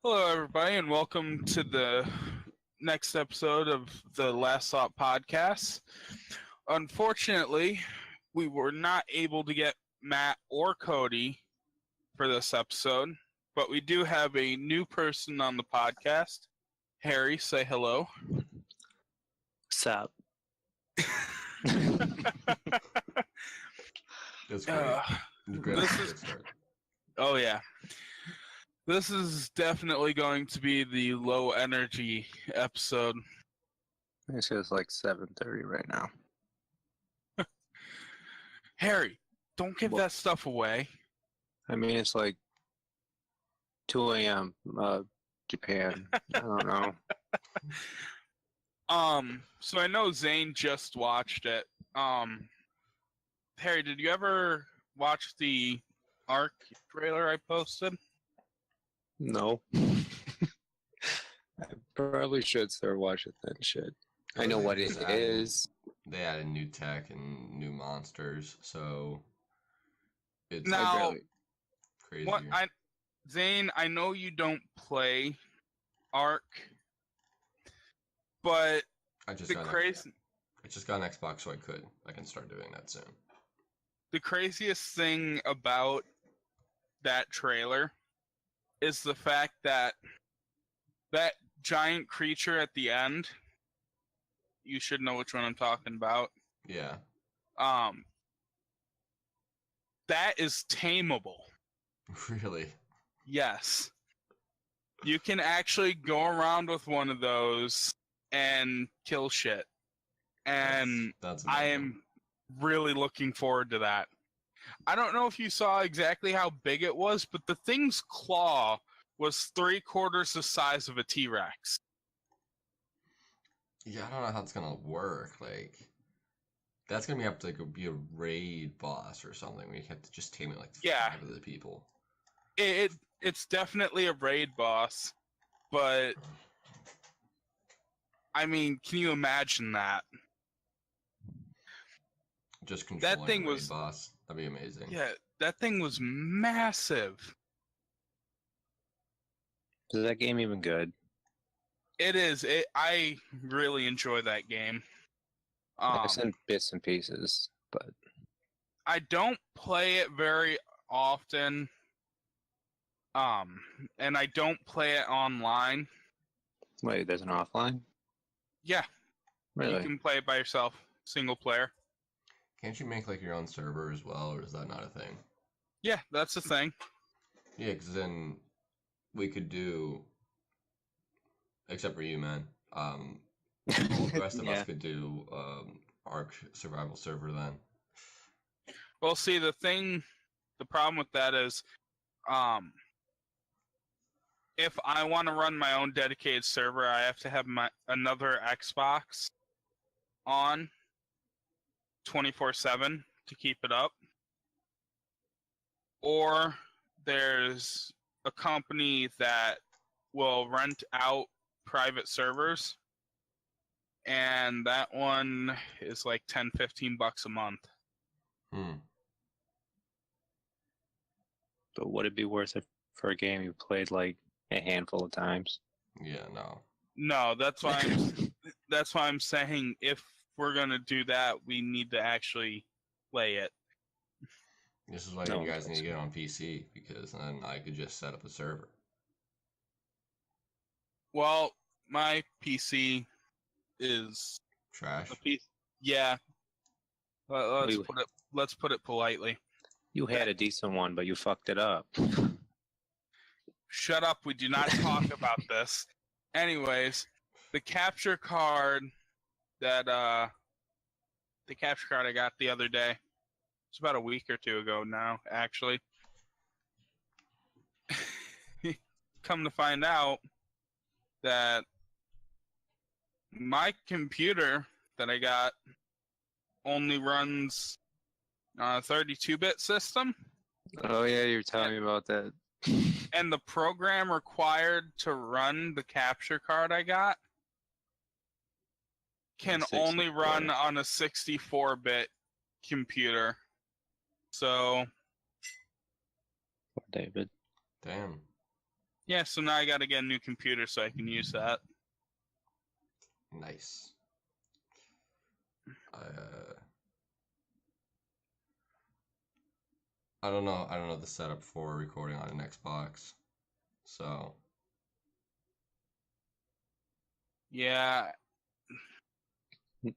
Hello, everybody, and welcome to the next episode of the Last Thought podcast. Unfortunately, we were not able to get Matt or Cody for this episode, but we do have a new person on the podcast. Harry, say hello. What's up? That's great. Oh, yeah. This is definitely going to be the low energy episode. It's just like 7:30 right now. Harry, don't give that stuff away. I mean, it's like 2 a.m. Japan. I don't know. So I know Zane just watched it. Harry, did you ever watch the Ark trailer I posted? No. I probably should start watching that shit. I know what it is. They added new tech and new monsters, so it's now really crazy. Zane, I know you don't play Ark, but I just got an Xbox, so I can start doing that soon. The craziest thing about that trailer is the fact that that giant creature at the end, you should know which one I'm talking about. Yeah. That is tameable. Really? Yes. You can actually go around with one of those and kill shit. And that's I am really looking forward to that. I don't know if you saw exactly how big it was, but the thing's claw was 3/4 the size of a T-Rex. Yeah, I don't know how it's gonna work. Like, that's gonna have to be a raid boss or something. We have to just tame it like 5 of the people. It's definitely a raid boss, but I mean, can you imagine that? Just controlling that thing a raid was boss. That'd be amazing. Yeah, that thing was massive. Is that game even good? It is. I really enjoy that game. I've seen bits and pieces, but I don't play it very often. And I don't play it online. Wait, there's an offline? Yeah. Really? You can play it by yourself, single player. Can't you make like your own server as well, or is that not a thing? Yeah, that's the thing. Yeah, because then we could do, except for you, man. All the rest of us could do Ark survival server then. Well, see, the problem with that is, if I want to run my own dedicated server, I have to have another Xbox on 24/7 to keep it up. Or there's a company that will rent out private servers, and that one is like $10-15 a month. But would it be worth it for a game you played like a handful of times? Yeah, no. No, that's why I'm saying if we're gonna do that, we need to actually play it. This is why you guys need to get on PC, because then I could just set up a server. Well, my PC is trash. Yeah. Let's put it politely. You had a decent one, but you fucked it up. Shut up, we do not talk about this. Anyways, the capture card I got the other day. It's about a week or two ago now, actually. Come to find out that my computer that I got only runs on a 32-bit system. Oh yeah, you were telling me about that. And the program required to run the capture card I got can only run on a 64-bit computer. So, Poor David. Damn. Yeah, so now I gotta get a new computer so I can use that. Nice. I don't know. I don't know the setup for recording on an Xbox, so Yeah,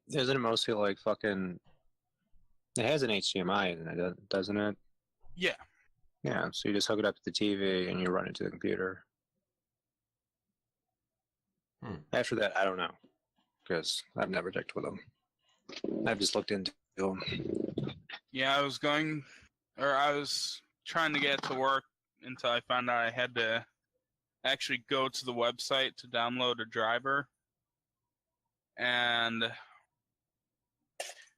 Isn't it mostly like fucking? It has an HDMI in it, doesn't it? yeah. Yeah. So you just hook it up to the TV and you run it to the computer. After that, I don't know, because I've never checked with them. I've just looked into them. Yeah, I was trying to get to work until I found out I had to actually go to the website to download a driver. And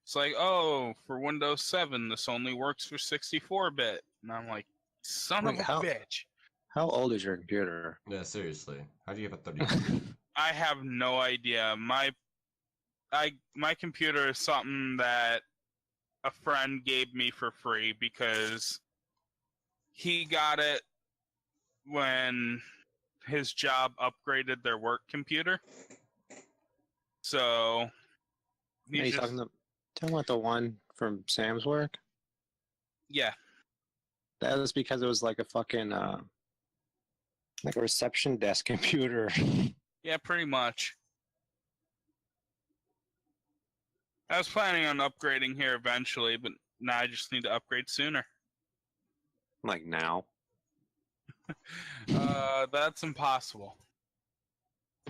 it's like, oh, for Windows 7, this only works for 64-bit. And I'm like, son Wait, of a bitch. How old is your computer? yeah, seriously. How do you have a 30? I have no idea. My computer is something that a friend gave me for free because he got it when his job upgraded their work computer. So Are you talking about the one from Sam's work? Yeah. That was because it was like a fucking like a reception desk computer. Yeah, pretty much. I was planning on upgrading here eventually, but now I just need to upgrade sooner. Like now? That's impossible.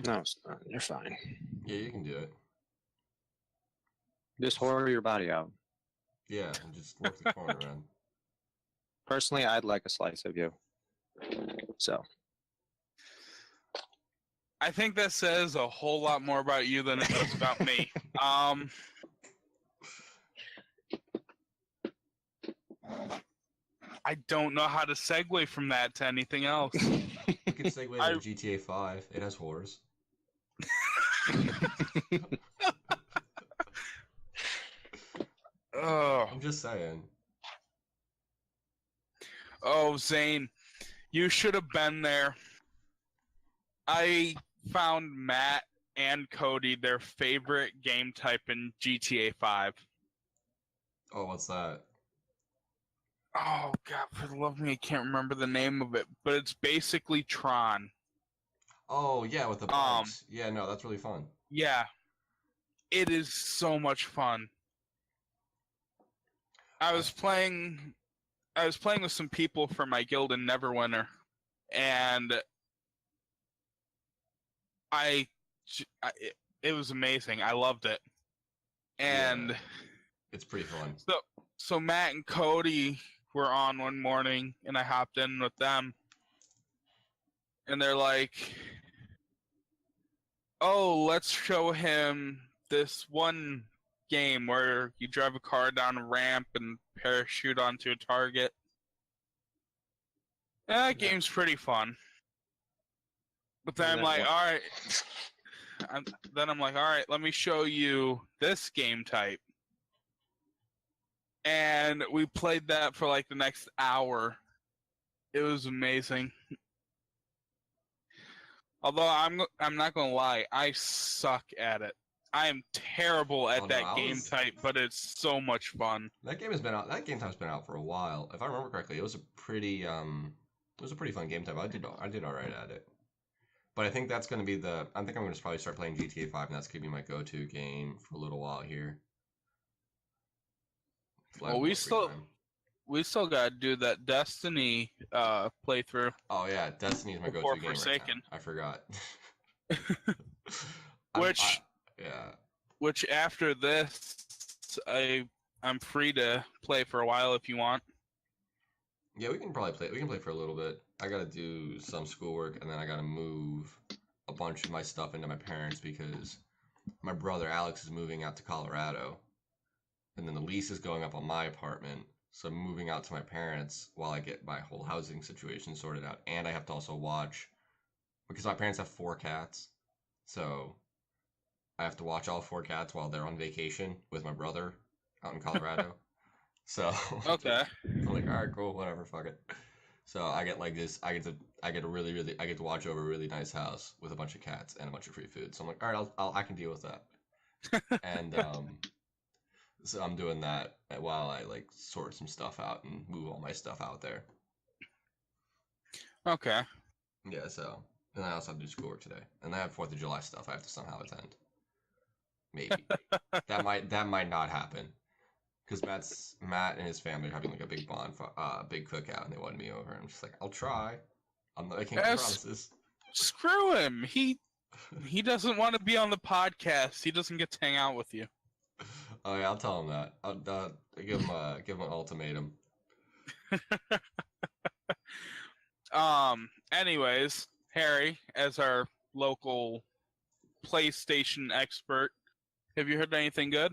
No, it's not. You're fine. Yeah, you can do it. Just horror your body out. Yeah, and just work the corner around. Personally, I'd like a slice of you. So. I think that says a whole lot more about you than it does about me. I don't know how to segue from that to anything else. You can segue to GTA 5. It has horrors. Oh. I'm just saying. Oh, Zane, you should have been there. I found Matt and Cody their favorite game type in GTA 5. Oh, what's that? Oh, God, for the love of me, I can't remember the name of it, but it's basically Tron. Oh, yeah, with the bikes. Yeah, no, that's really fun. Yeah. It is so much fun. I was playing with some people from my guild in Neverwinter, and it was amazing. I loved it. And yeah, it's pretty fun. So Matt and Cody were on one morning, and I hopped in with them, and they're like, oh, let's show him this one game where you drive a car down a ramp and parachute onto a target. And that game's pretty fun. But then I'm like, all right, let me show you this game type. And we played that for like the next hour. It was amazing. Although I'm not gonna lie, I suck at it. I am terrible at that game type, but it's so much fun. That game has been out. That game type's been out for a while. If I remember correctly, it was a pretty fun game type. I did all right at it. But I think that's going to be I think I'm going to probably start playing GTA 5, and that's going to be my go-to game for a little while here. Well, we still got to do that Destiny playthrough. Oh yeah, Destiny is my go-to game right now. I forgot. Which after this, I'm free to play for a while if you want. Yeah, we can probably play. We can play for a little bit. I gotta do some schoolwork, and then I gotta move a bunch of my stuff into my parents because my brother Alex is moving out to Colorado, and then the lease is going up on my apartment. So I'm moving out to my parents while I get my whole housing situation sorted out, and I have to also watch because my parents have 4 cats, so I have to watch all 4 cats while they're on vacation with my brother out in Colorado. So okay, I'm like, all right, cool, whatever, fuck it. So I get like this. I get to watch over a really nice house with a bunch of cats and a bunch of free food. So I'm like, all right, I can deal with that. And so I'm doing that while I like sort some stuff out and move all my stuff out there. Okay. Yeah. So and I also have to do schoolwork today, and I have 4th of July stuff I have to somehow attend. Maybe that might not happen. Because Matt and his family are having like a big big cookout, and they wanted me over. And I'm just like, I'll try. I'm not making promises. Screw him. He doesn't want to be on the podcast. He doesn't get to hang out with you. Oh yeah, I'll tell him that. I'll give him an ultimatum. Anyways, Harry, as our local PlayStation expert, have you heard anything good?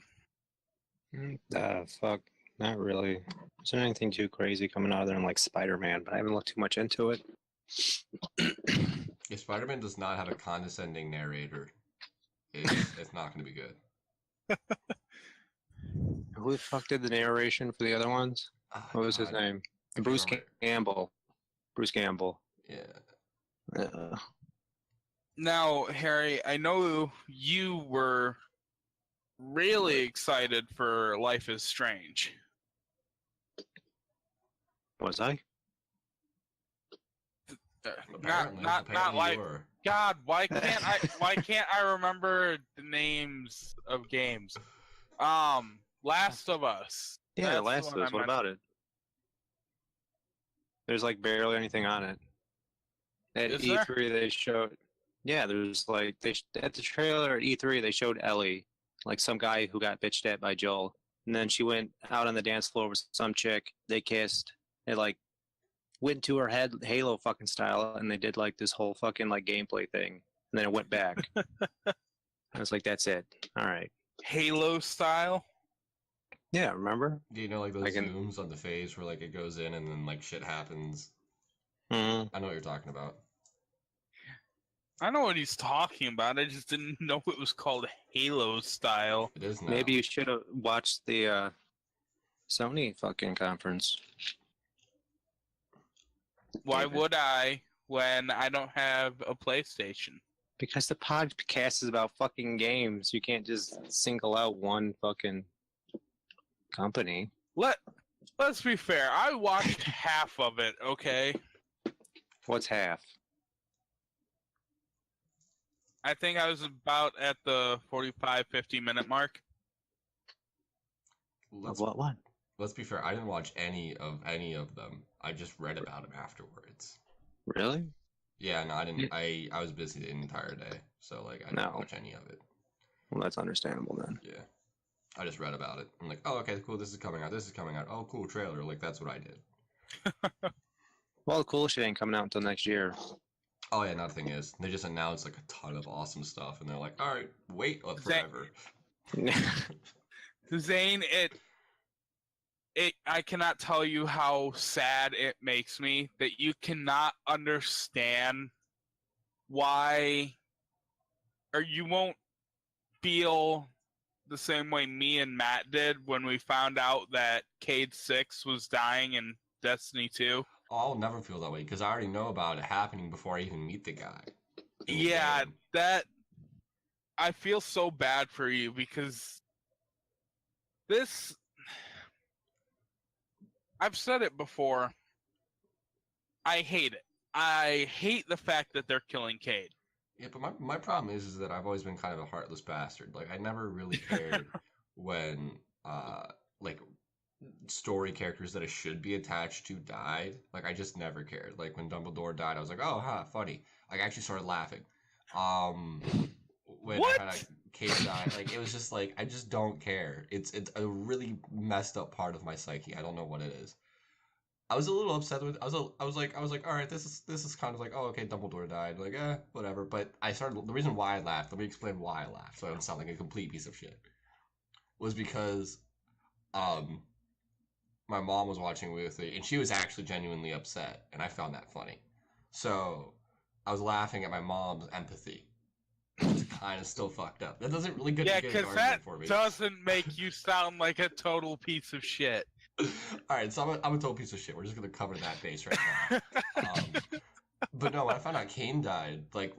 Fuck, not really. Isn't anything too crazy coming out of there like Spider-Man, but I haven't looked too much into it. If Spider-Man does not have a condescending narrator, it's not going to be good. Who the fuck did the narration for the other ones? What was his name? Bruce Campbell. Bruce Campbell. Yeah. Now, Harry, I know you were really excited for Life is Strange. Was I? Not like God. Why can't I remember the names of games? Last of Us. Yeah, Last of Us. What about it? There's like barely anything on it. At E3 they showed. Yeah, there's like at the trailer at E3 they showed Ellie, like some guy who got bitched at by Joel, and then she went out on the dance floor with some chick. They kissed. It like went to her head Halo fucking style, and they did like this whole fucking like gameplay thing, and then it went back. I was like, that's it. All right. Halo style. Yeah, remember? Do you know like those zooms on the face where like it goes in and then like shit happens? Mm-hmm. I know what you're talking about. I know what he's talking about. I just didn't know it was called Halo style. It is now. Maybe you should have watched the Sony fucking conference. Why would I when I don't have a PlayStation? Because the podcast is about fucking games. You can't just single out one fucking company. Let's be fair. I watched half of it, okay? What's half? I think I was about at the 45, 50-minute mark. What one? Let's be fair. I didn't watch any of them. I just read about them afterwards. Really? Yeah, no, I didn't. I was busy the entire day, so like I didn't watch any of it. Well, that's understandable then. Yeah, I just read about it. I'm like, oh, okay, cool. This is coming out. This is coming out. Oh, cool trailer. Like that's what I did. Well, the cool shit ain't coming out until next year. Oh yeah, another thing is they just announced like a ton of awesome stuff, and they're like, all right, wait forever. Zane, I cannot tell you how sad it makes me that you cannot understand why, or you won't feel the same way me and Matt did when we found out that Cade 6 was dying in Destiny 2. Oh, I'll never feel that way because I already know about it happening before I even meet the guy. Yeah, I feel so bad for you because this, I've said it before, I hate it. I hate the fact that they're killing Cade. Yeah, but my problem is that I've always been kind of a heartless bastard. Like, I never really cared when, like, story characters that I should be attached to died. Like, I just never cared. Like, when Dumbledore died, I was like, oh, funny. Like, I actually started laughing. When What? I had Cade died, like, it was just like, I just don't care. It's a really messed up part of my psyche. I don't know what it is. I was a little upset with. I was like, all right, this is kind of like, oh, okay, Dumbledore died, like, whatever. But the reason why I laughed. Let me explain why I laughed, so I don't sound like a complete piece of shit. Was because, my mom was watching with me, and she was actually genuinely upset, and I found that funny. So, I was laughing at my mom's empathy. It's kind of still fucked up. That doesn't really get Yeah, because that doesn't make you sound like a total piece of shit. All right, so I'm a total piece of shit. We're just gonna cover that base right now. But no, when I found out Kane died, like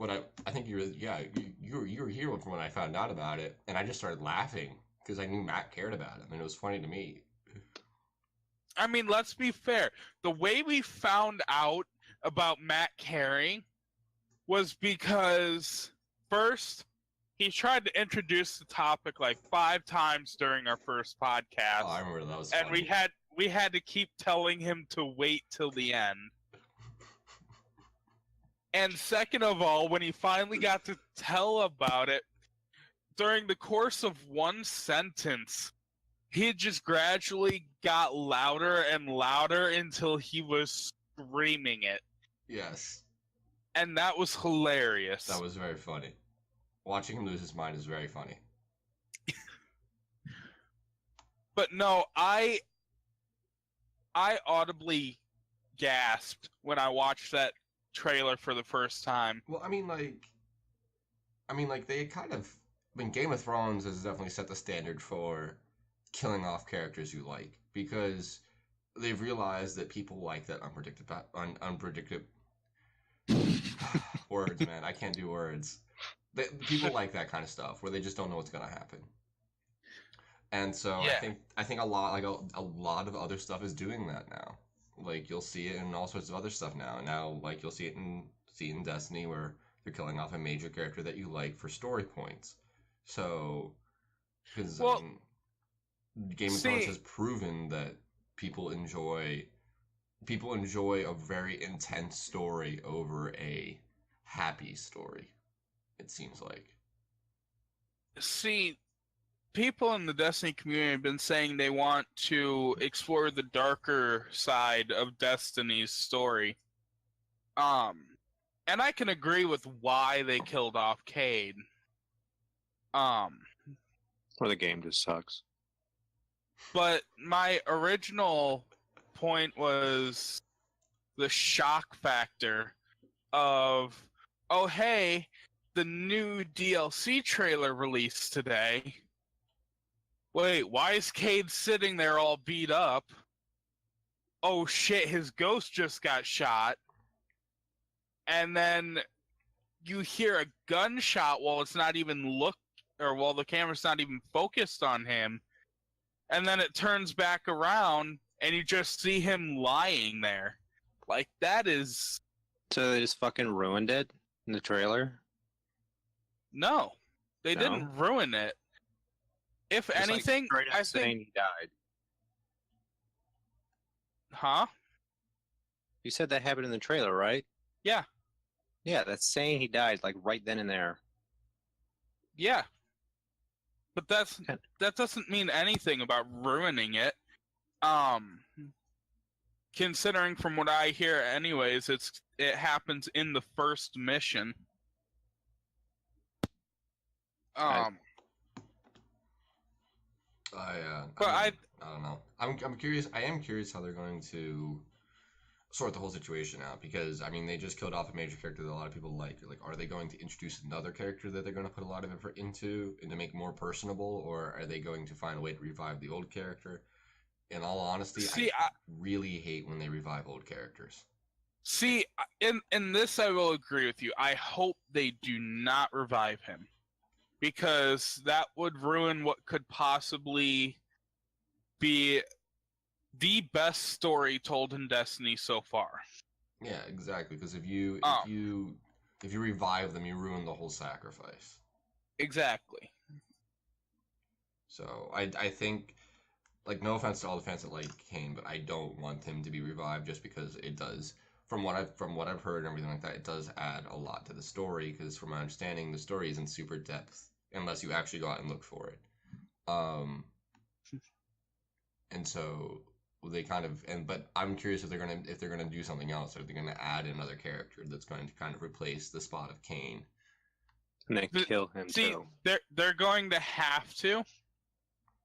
I think you were here from when I found out about it, and I just started laughing because I knew Matt cared about him, and it was funny to me. I mean, let's be fair. The way we found out about Matt caring was because first he tried to introduce the topic like 5 times during our first podcast. Oh, I remember that was and funny. we had to keep telling him to wait till the end. And second of all, when he finally got to tell about it, during the course of one sentence, he just gradually got louder and louder until he was screaming it. Yes. And that was hilarious. That was very funny. Watching him lose his mind is very funny. But no, I audibly gasped when I watched that trailer for the first time. Well, I mean, they kind of... I mean, Game of Thrones has definitely set the standard for killing off characters you like, because they've realized that people like that unpredictable words, man. I can't do words. People like that kind of stuff where they just don't know what's gonna happen. And so Yeah. I think a lot of other stuff is doing that now. Like you'll see it in all sorts of other stuff now. Now like you'll see it in Destiny where they're killing off a major character that you like for story points. So because I mean, Game of Thrones has proven that people enjoy a very intense story over a happy story. It seems like. See, people in the Destiny community have been saying they want to explore the darker side of Destiny's story. And I can agree with why they killed off Cade. Or the game just sucks. But my original point was the shock factor of, oh hey, the new DLC trailer released today. Wait, why is Cade sitting there all beat up? Oh shit, his ghost just got shot. And then you hear a gunshot while it's not even while the camera's not even focused on him. And then it turns back around and you just see him lying there. Like, that is... So they just fucking ruined it in the trailer? No. They didn't ruin it. If Just anything, like I saying think... he died. Huh? You said that happened in the trailer, right? Yeah. Yeah, that's saying he died, like right then and there. Yeah. But that doesn't mean anything about ruining it. Considering from what I hear anyways, it happens in the first mission. I don't know. I'm curious. I am curious how they're going to sort the whole situation out, because I mean they just killed off a major character that a lot of people like. Like, are they going to introduce another character that they're going to put a lot of effort into and to make more personable, or are they going to find a way to revive the old character? In all honesty, I really hate when they revive old characters. See, in this I will agree with you. I hope they do not revive him, because that would ruin what could possibly be the best story told in Destiny so far. Yeah, exactly. Because if you revive them, you ruin the whole sacrifice. Exactly. So I think, like, no offense to all the fans that like Kane, but I don't want him to be revived just because it does. From what I've heard and everything like that, it does add a lot to the story. Because from my understanding, the story isn't super depth unless you actually go out and look for it. And so they but I'm curious if they're gonna do something else. Are they gonna add another character that's going to kind of replace the spot of Kane? And then kill him too. They're going to have to,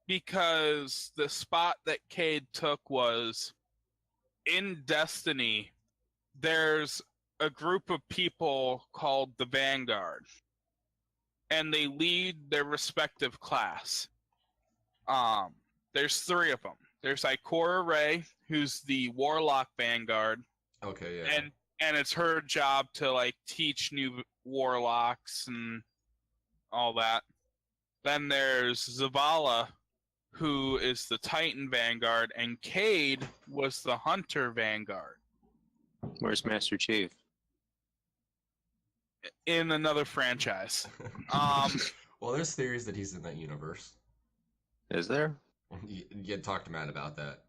because the spot that Cade took was in Destiny. There's a group of people called the Vanguard, and they lead their respective class. There's 3 of them. There's Ikora Rey, who's the Warlock Vanguard, Okay, yeah. and it's her job to like teach new warlocks and all that. Then there's Zavala, who is the Titan Vanguard, and Cade was the Hunter Vanguard. Where's Master Chief? In another franchise. Well, there's theories that he's in that universe. Is there? You had talked to Matt about that.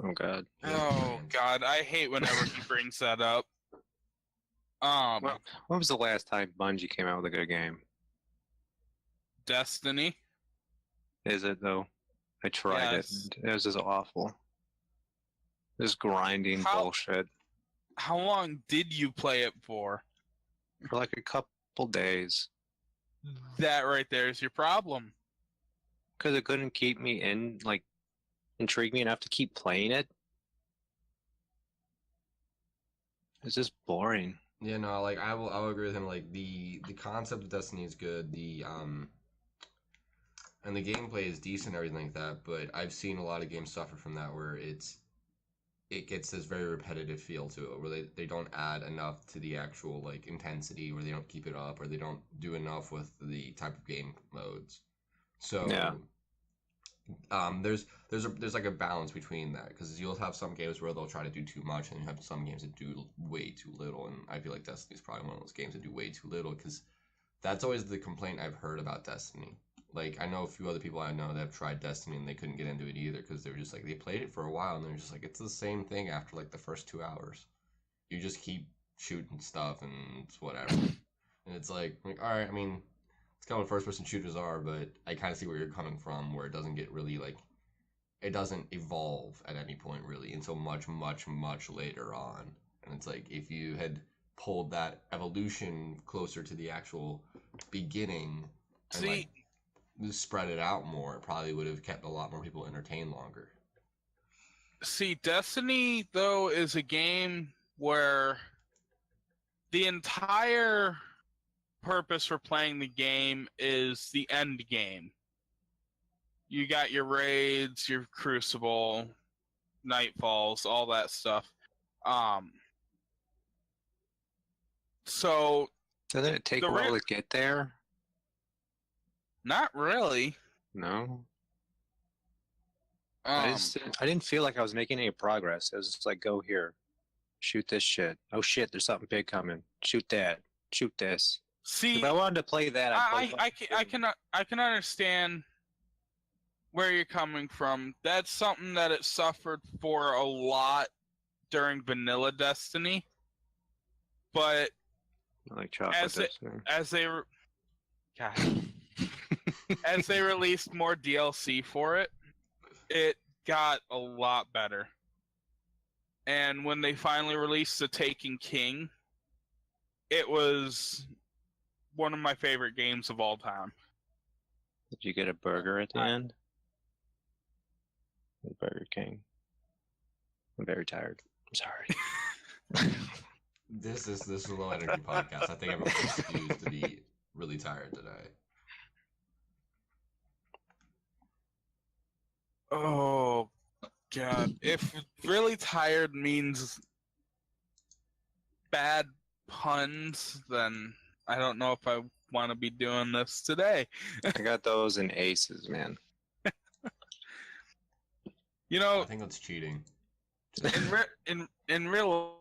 Oh god. Oh god, I hate whenever he brings that up. Well, when was the last time Bungie came out with a good game? Destiny. Is it though? I tried Yes. it. It was just awful. Just grinding bullshit How long did you play it for? for like a couple days That right there is your problem. because it couldn't keep me in, like, intrigue me enough to keep playing it. It's just boring. Yeah, no, like I will agree with him. Like the concept of Destiny is good. And the gameplay is decent, everything like that. But I've seen a lot of games suffer from that, where it gets this very repetitive feel to it, where they don't add enough to the actual like intensity, or they don't keep it up, or they don't do enough with the type of game modes. So Yeah. There's like a balance between that, because you'll have some games where they'll try to do too much, and you have some games that do way too little. And I feel like Destiny's probably one of those games that do way too little, because that's always the complaint I've heard about Destiny. Like, I know a few other people I know that have tried Destiny and they couldn't get into it either, because they were just like, they played it for a while and they're just like, it's the same thing after like the first 2 hours. You just keep shooting stuff and it's whatever. And it's like, all right, I mean, it's kind of what first person shooters are, but I kind of see where you're coming from, where it doesn't get really like, it doesn't evolve at any point really until much, much, much later on. And it's like, if you had pulled that evolution closer to the actual beginning and like spread it out more, it probably would have kept a lot more people entertained longer. See, Destiny though is a game where the entire purpose for playing the game is the end game. You got your raids, your crucible, nightfalls, all that stuff. So Doesn't it take a while to get there? Not really. No. I didn't feel like I was making any progress. It was just like, go here, shoot this shit. Oh shit, there's something big coming. Shoot that. Shoot this. See, if I wanted to play that, I can understand where you're coming from. That's something that it suffered for a lot during vanilla Destiny, but like chocolate as they released more DLC for it, it got a lot better. And when they finally released The Taken King, it was one of my favorite games of all time. Did you get a burger at the end? Burger King. I'm very tired. I'm sorry. This is a low energy podcast. I think everyone's excused to be really tired today. Oh god. If really tired means bad puns, then I don't know if I want to be doing this today. I got those in aces, man. You know, I think that's cheating. in real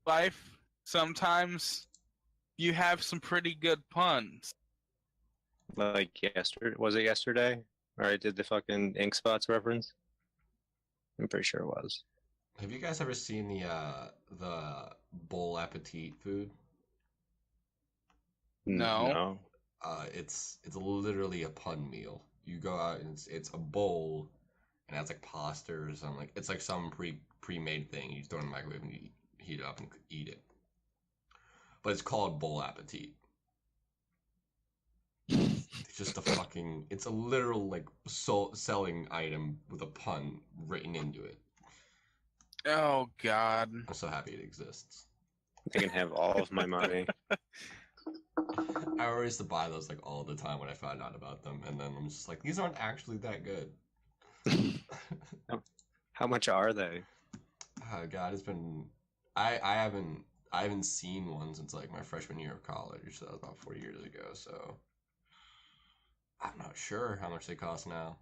life, sometimes you have some pretty good puns. Like yesterday, was it yesterday? Or I did the fucking ink spots reference? I'm pretty sure it was. Have you guys ever seen the Bowl Appetit food? No. It's literally a pun meal. You go out and it's a bowl, and it has like pasta or something. Like it's like some pre-made thing. You throw it in the microwave and you heat it up and eat it. But it's called Bowl Appetit. It's just a fucking. It's a literal like selling item with a pun written into it. Oh god. I'm so happy it exists. They can have all of my money. I always used to buy those like all the time when I found out about them, and then I'm just like, these aren't actually that good. How much are they? Oh God, it's been. I haven't seen one since like my freshman year of college. So that was about 4 years ago. So I'm not sure how much they cost now.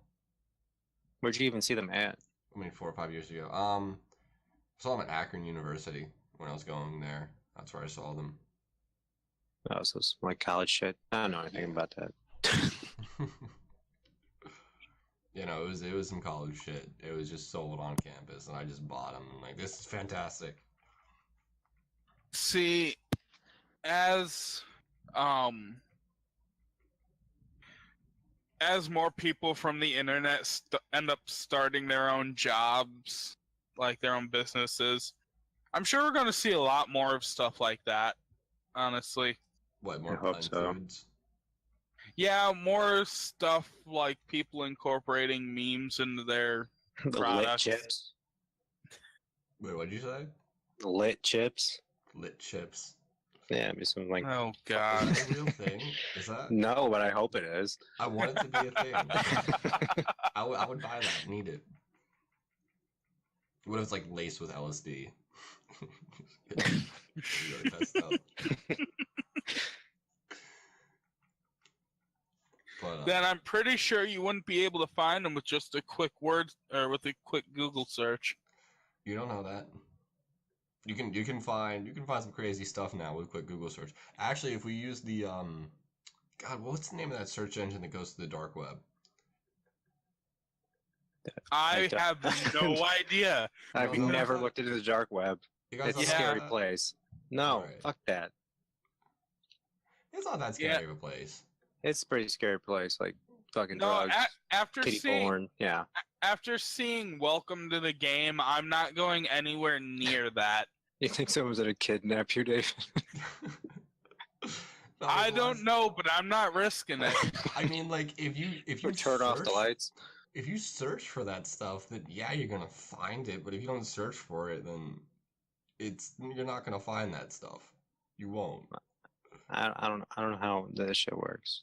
Where'd you even see them at? I mean, 4 or 5 years ago. I saw them at Akron University when I was going there. That's where I saw them. Oh, so it's like college shit. I don't know anything about that. You know, it was some college shit. It was just sold on campus, and I just bought them. I'm like, this is fantastic. See, as as more people from the internet end up starting their own jobs, like their own businesses, I'm sure we're going to see a lot more of stuff like that, honestly. What, more I hope pun so. foods? Yeah, more stuff like people incorporating memes into their The lit products. chips. Wait, what'd you say? The lit chips. Lit chips. Yeah, maybe something like. Oh, Is God. that a real thing? Is that? No, but I hope it is. I want it to be a thing. I would buy that. Need it. What if it's like laced with LSD? Really messed up. But Then I'm pretty sure you wouldn't be able to find them with just a quick word or with a quick Google search. you don't know that. You can find some crazy stuff now with a quick Google search. Actually, if we use the God, what's the name of that search engine that goes to the dark web? I have no idea. I've No, never it's not- looked into the dark web. You guys It's a don't know scary that? place. No, Alright. fuck that. It's not that scary of a place. It's a pretty scary place. Like fucking No, drugs, after kitty seeing porn. Yeah. after seeing Welcome to the Game, I'm not going anywhere near that. You think someone's gonna kidnap you, David? No, I the don't last- know, but I'm not risking it. I mean, like if you Or turn off the search- lights? If you search for that stuff, then yeah, you're gonna find it. But if you don't search for it, then you're not gonna find that stuff. You won't. I don't know how this shit works.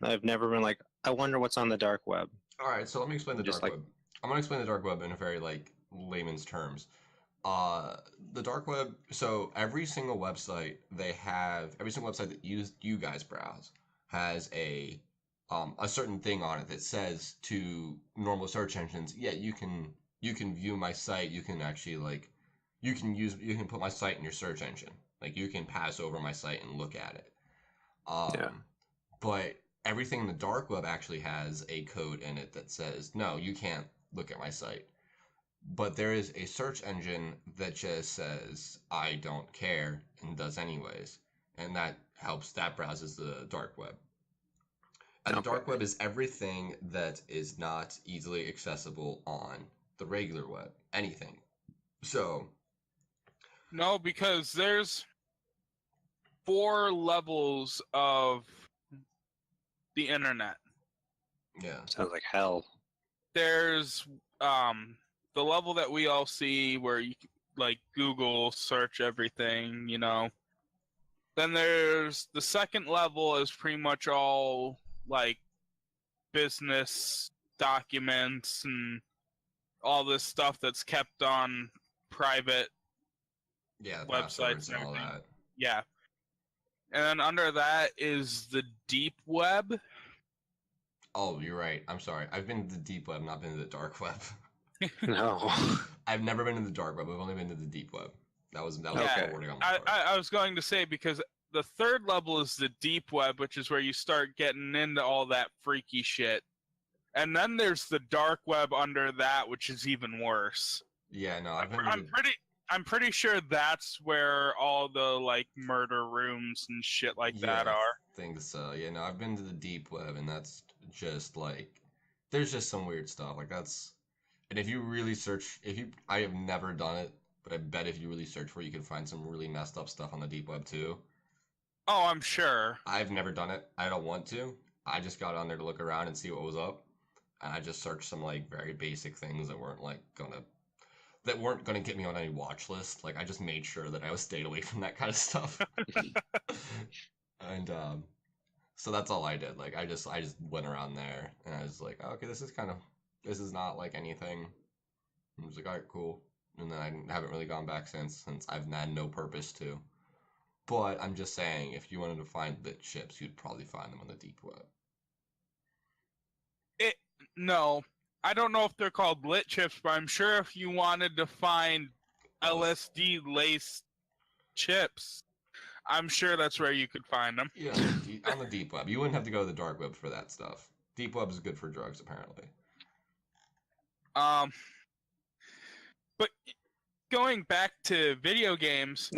I've never been like, I wonder what's on the dark web. All right, so let me explain the Just dark like- web. I'm gonna explain the dark web in a very like layman's terms. The dark web. So every single website that you guys browse has a certain thing on it that says to normal search engines, yeah, you can view my site. You can actually like you can put my site in your search engine. Like you can pass over my site and look at it. Yeah. But everything in the dark web actually has a code in it that says, no, you can't look at my site. But there is a search engine that just says, I don't care, and does anyways. And that browses the dark web. And the dark web is everything that is not easily accessible on the regular web. Anything. So, No, because there's 4 levels of the internet. yeah. Sounds like hell. There's the level that we all see where you like Google search everything, you know. Then there's the second level is pretty much all like business documents and all this stuff that's kept on private Yeah, websites passwords and and all everything. that. Yeah. And then under that is the deep web. Oh, you're right. I'm sorry. I've been to the deep web, not been to the dark web. No. I've never been to the dark web. I've only been to the deep web. That was Okay. wording on my part. I was going to say because the third level is the deep web, which is where you start getting into all that freaky shit. And then there's the dark web under that, which is even worse. Yeah, no, I've been to I'm pretty sure that's where all the like murder rooms and shit like that Yeah, are. Think so. Yeah, no, I've been to the deep web, and that's just like there's just some weird stuff. Like that's, and if you really search, I have never done it, but I bet if you really search for it, you can find some really messed up stuff on the deep web too. Oh, I'm sure. I've never done it. I don't want to. I just got on there to look around and see what was up, and I just searched some like very basic things that weren't gonna get me on any watch list. Like I just made sure that I was stayed away from that kind of stuff. And so that's all I did. Like I just went around there and I was like, oh, okay, this is kind of This is not like anything. I was like, all right, cool. And then I haven't really gone back since I've had no purpose to. But I'm just saying, if you wanted to find lit chips, you'd probably find them on the deep web. No, I don't know if they're called lit chips, but I'm sure if you wanted to find LSD laced chips, I'm sure that's where you could find them. Yeah, on the deep web. You wouldn't have to go to the dark web for that stuff. Deep web is good for drugs, apparently. But going back to video games,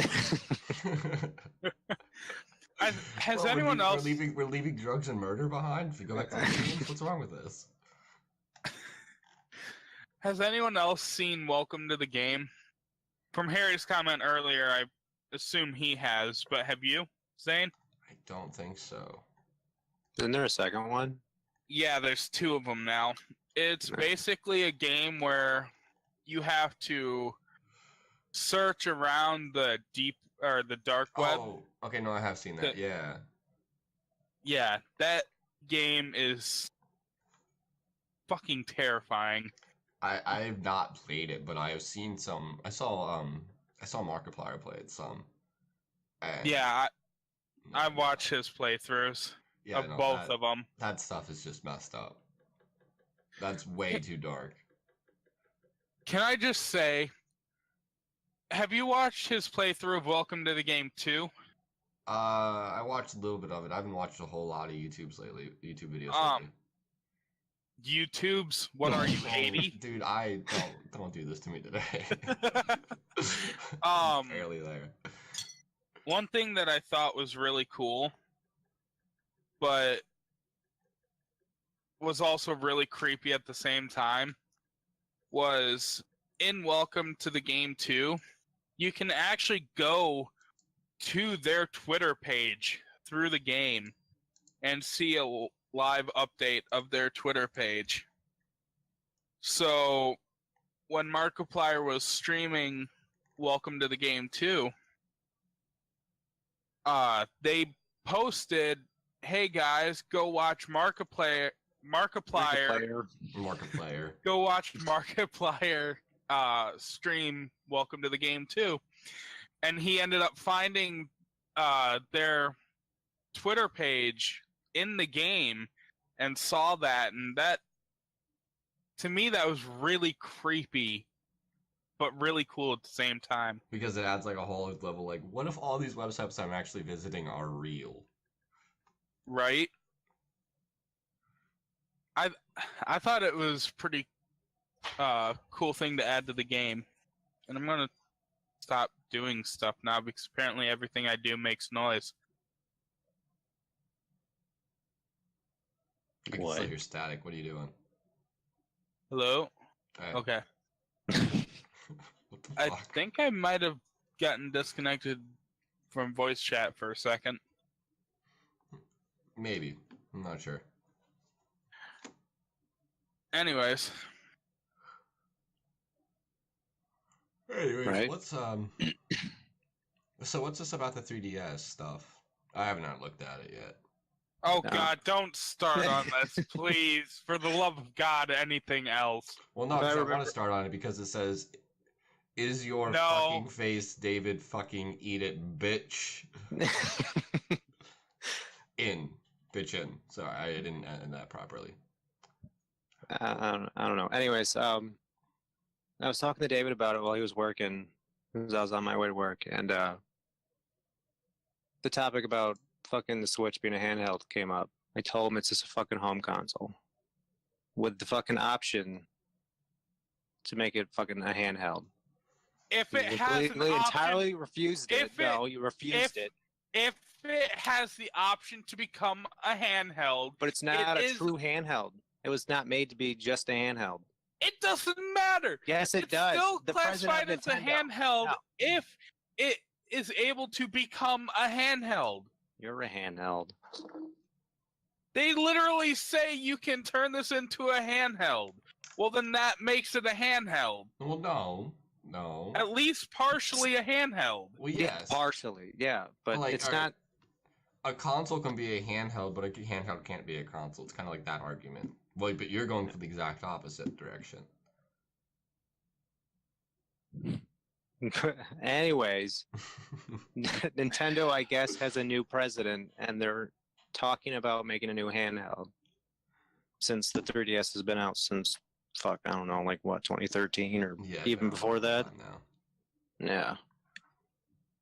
has anyone else? We're leaving drugs and murder behind. If you go back to the games, what's wrong with this? Has anyone else seen Welcome to the Game? From Harry's comment earlier, I assume he has, but have you, Zane? I don't think so. Isn't there a second one? Yeah, there's 2 of them now. It's basically a game where you have to search around the deep or the dark web. Oh, okay, no, I have seen that. Yeah. Yeah, that game is fucking terrifying. I have not played it, but I have seen some. I saw Markiplier play it some. And Yeah, I watched his playthroughs of both of them. That stuff is just messed up. That's way too dark. Can I just say, have you watched his playthrough of Welcome to the Game 2? I watched a little bit of it. I haven't watched a whole lot of YouTube videos lately. YouTube's, what are you, 80? Dude, I don't do this to me today. Barely there. One thing that I thought was really cool, but was also really creepy at the same time, was in Welcome to the Game 2, you can actually go to their Twitter page through the game and see a live update of their Twitter page. So when Markiplier was streaming Welcome to the Game 2, they posted, "Hey guys, go watch Markiplier. Go watch Markiplier stream Welcome to the Game 2." And he ended up finding their Twitter page in the game and saw that, and that, to me, that was really creepy, but really cool at the same time. Because it adds like a whole level, like, what if all these websites I'm actually visiting are real? Right? I thought it was pretty cool thing to add to the game. And I'm gonna stop doing stuff now because apparently everything I do makes noise. I can still hear static. What are you doing? Hello? Hey. Okay. What the I fuck? think I might have gotten disconnected from voice chat for a second. Maybe. I'm not sure. Anyways. Right. So what's this about the 3DS stuff? I haven't looked at it yet. Oh No. God, don't start on this, please. For the love of God, anything else. Well, no, 'cause I want to start on it because it says, "Is your No. fucking face David fucking eat it, bitch?" Bitch in. Sorry, I didn't end that properly. I don't know. Anyways, I was talking to David about it while he was working, because I was on my way to work, and the topic about fucking the Switch being a handheld came up. I told him it's just a fucking home console with the fucking option to make it fucking a handheld. If it He has an completely, entirely option, refused it. No, you refused it. if it has the option to become a handheld, But it's not a true handheld. It was not made to be just a handheld. it doesn't matter. Yes, it It's does. still The president classified of as a Nintendo. handheld No. if it is able to become a handheld. You're a handheld. They literally say you can turn this into a handheld. Well, then that makes it a handheld. Well, no. At least partially a handheld. Well, Yeah, yes. partially. Yeah, but Like, it's alright. not. A console can be a handheld, but a handheld can't be a console. It's kind of like that argument. Well, but you're going for the exact opposite direction. Anyways, Nintendo, I guess, has a new president, and they're talking about making a new handheld. Since the 3DS has been out since, fuck, I don't know, like what, 2013 or Yeah, even before that? now. Yeah.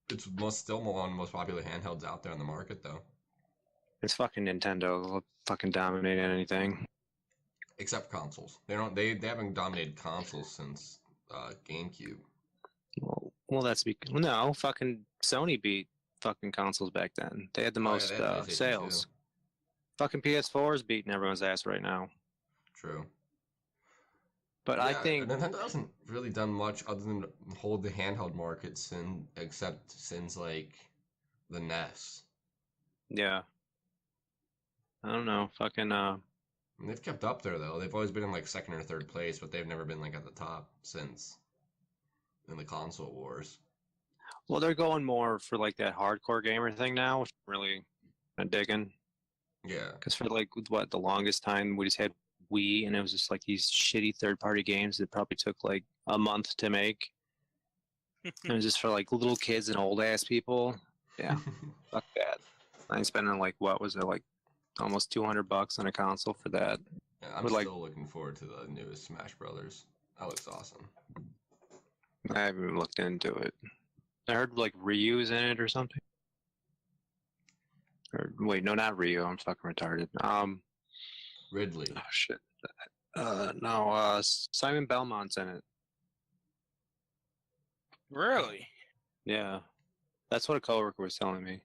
It's still one of the most popular handhelds out there on the market, though. It's fucking Nintendo. They'll fucking dominate anything. Except consoles. They haven't dominated consoles since GameCube. Well, no, fucking Sony beat fucking consoles back then. They had the most they had PlayStation sales. too. Fucking PS4 is beating everyone's ass right now. True. But yeah, I think Nintendo hasn't really done much other than hold the handheld market except since like the NES. yeah. I don't know. Fucking And they've kept up there though. They've always been in like second or third place, but they've never been like at the top since in the console wars. well, they're going more for like that hardcore gamer thing now, which I'm really digging. Yeah. Because for like what the longest time we just had Wii, and it was just like these shitty third-party games that probably took like a month to make. It was just for like little kids and old ass people. Yeah, fuck that. I'm spending like what was it like almost $200 on a console for that. Yeah, I'm But, still like- looking forward to the newest Smash Brothers. That looks awesome. I haven't even looked into it. I heard like Ryu's in it or something. Or wait, no, not Ryu. I'm fucking retarded. Ridley. Oh shit. No. Simon Belmont's in it. Really? Yeah, that's what a coworker was telling me.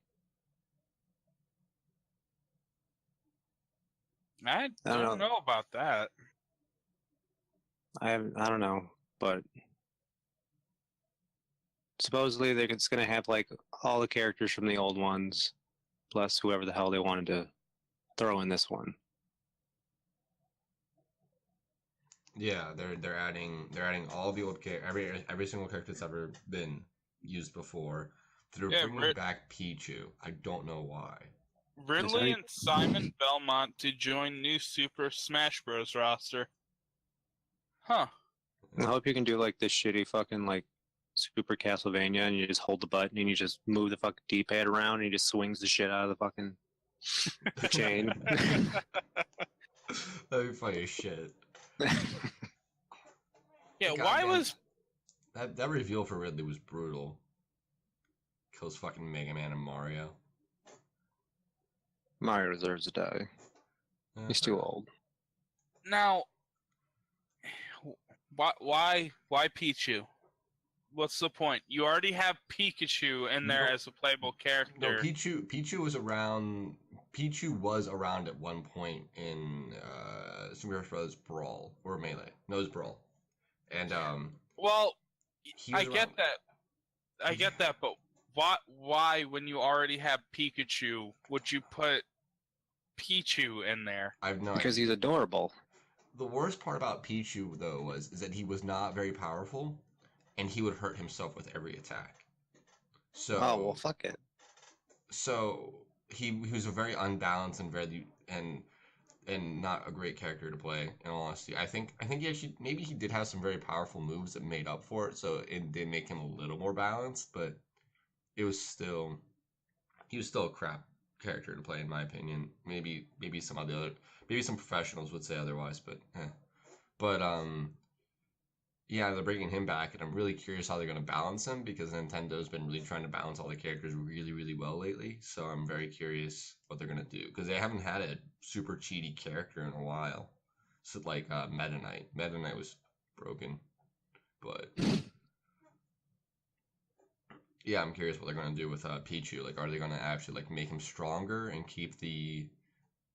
I don't don't know about that. I don't know, but supposedly they're just gonna have like all the characters from the old ones, plus whoever the hell they wanted to throw in this one. Yeah, they're adding all the old every single character that's ever been used before. They're bringing back Pichu. I don't know why. Ridley and Simon Belmont to join new Super Smash Bros. Roster. Huh. I hope you can do like this shitty fucking like Super Castlevania, and you just hold the button and you just move the fucking D-pad around and he just swings the shit out of the fucking chain. That'd be funny as shit. Yeah, God why damn, was that reveal for Ridley was brutal. Kills fucking Mega Man and Mario. Mario deserves to die. He's too old. now? Why Pichu? What's the point? You already have Pikachu in there as a playable character. No, Pichu was around. Pichu was around at one point in Super Smash Bros. Brawl or Melee. No, it was Brawl. And well, he was I get around- that. I get that, but why, when you already have Pikachu, would you put Pichu in there? I have no Because idea. he's adorable. The worst part about Pichu though is that he was not very powerful, and he would hurt himself with every attack. So Oh well, fuck it. So he was a very unbalanced and not a great character to play. In all honesty, I think he actually maybe he did have some very powerful moves that made up for it, so it did make him a little more balanced. But he was still a crap character to play in my opinion. Maybe some professionals would say otherwise, but yeah, they're bringing him back, and I'm really curious how they're going to balance him because Nintendo's been really trying to balance all the characters really, really well lately. So I'm very curious what they're going to do because they haven't had a super cheaty character in a while. So like Meta Knight. Meta Knight was broken, but yeah, I'm curious what they're going to do with Pichu. Like, are they going to actually like make him stronger and keep the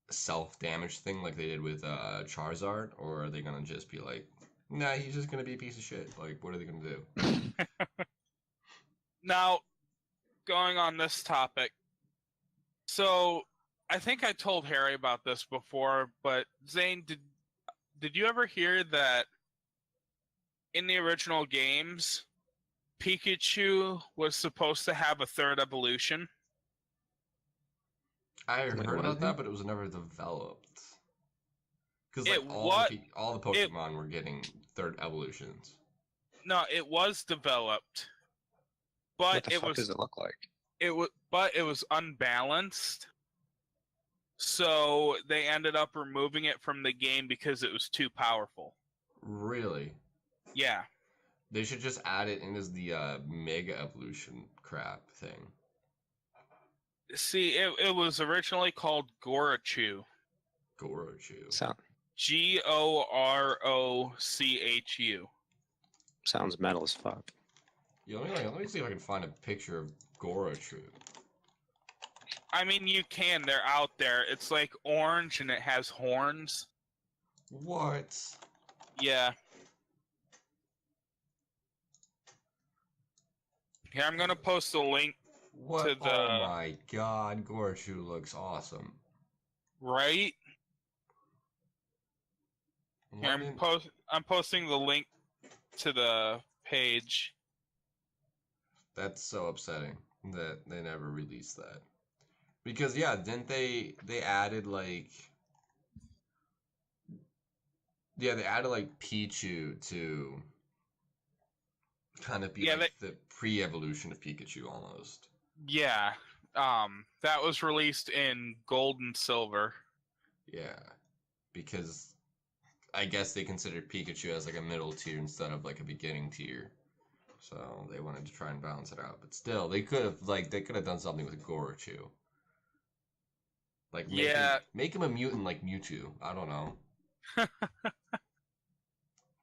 self-damage thing like they did with Charizard, or are they going to just be like, nah, he's just gonna be a piece of shit. Like, what are they gonna do? Now, going on this topic, so I think I told Harry about this before, but Zane, did you ever hear that in the original games, Pikachu was supposed to have a third evolution? I Wait, heard what? about that, but it was never developed. Because like all the Pokemon were getting third evolutions. No, it was developed, but What the fuck does it look like? It was unbalanced. So they ended up removing it from the game because it was too powerful. Really? Yeah. They should just add it in as the Mega Evolution crap thing. See, it was originally called Gorochu. Gorochu. Gorochu. Sounds metal as fuck. Yeah, let me see if I can find a picture of Gorochu. I mean, you can. They're out there. It's like orange and it has horns. What? Yeah. Here, I'm gonna post a link to the. Oh my god, Gorochu looks awesome. Right? Here, I'm posting the link to the page. That's so upsetting that they never released that. Because yeah, didn't they added like they added like Pichu to kind of be like the pre-evolution of Pikachu almost. Yeah. That was released in Gold and Silver. Yeah. Because I guess they considered Pikachu as like a middle tier instead of like a beginning tier. So they wanted to try and balance it out. But still, they could have done something with Gorochu. Like make him a mutant like Mewtwo. I don't know.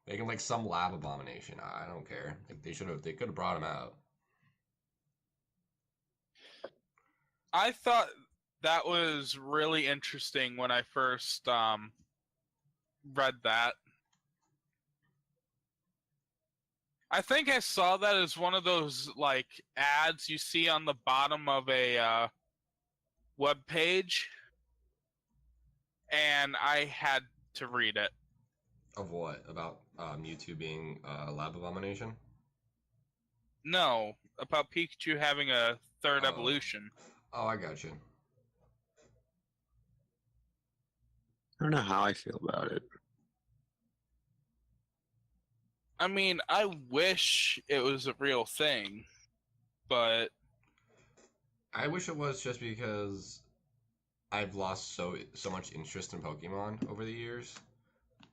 Make him like some lab abomination. I don't care. Like they could have brought him out. I thought that was really interesting when I first read that. I think I saw that as one of those like ads you see on the bottom of a web page, and I had to read it. Of what? About Mewtwo being a lab abomination? No, about Pikachu having a third evolution. Oh, I got you. I don't know how I feel about it. I mean, I wish it was a real thing, but I wish it was just because I've lost so much interest in Pokemon over the years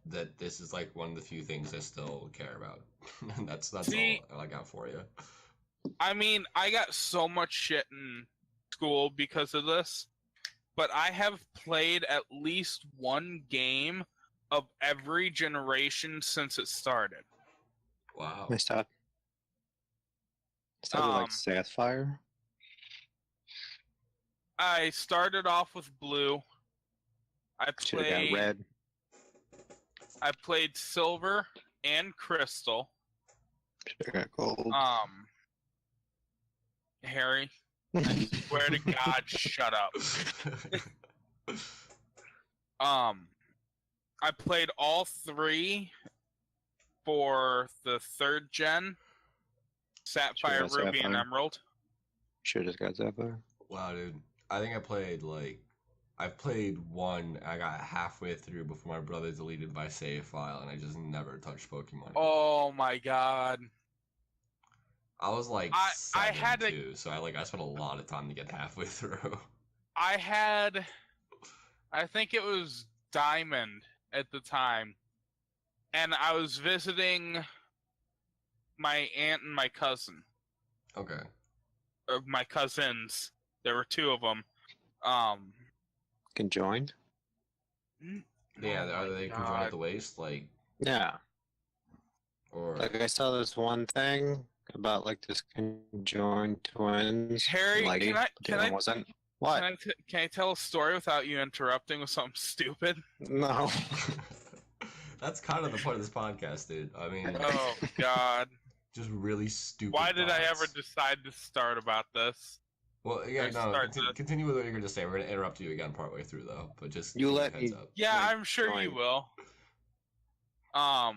that this is like one of the few things I still care about. And that's all I got for you. I mean, I got so much shit in school because of this, but I have played at least one game of every generation since it started. Wow. I started like Sapphire. I started off with Blue. Should've got Red. I played Silver and Crystal. Should've got Gold. Harry, I swear to God, shut up. I played all three for the third gen, Sapphire, Ruby, and Emerald. Should have got Sapphire. Wow, dude. I think I've played one. I got halfway through before my brother deleted my save file, and I just never touched Pokemon. Oh my god. I was like I had to, so I spent a lot of time to get halfway through. I think it was Diamond at the time, and I was visiting my aunt and my cousin. Okay. Or my cousins. There were two of them. Conjoined? Yeah, are they conjoined at the waist? Like. Yeah. Or like I saw this one thing about like this conjoined twins. Harry, like, can I wasn't. What? Can I tell a story without you interrupting with something stupid? No. That's kind of the point of this podcast, dude. I mean. Oh God. Just really stupid. Why did I ever decide to start about this? Well, yeah, continue with what you're going to say. We're going to interrupt you again partway through, though. But just you let heads me. up. Yeah, I'm sure you will. But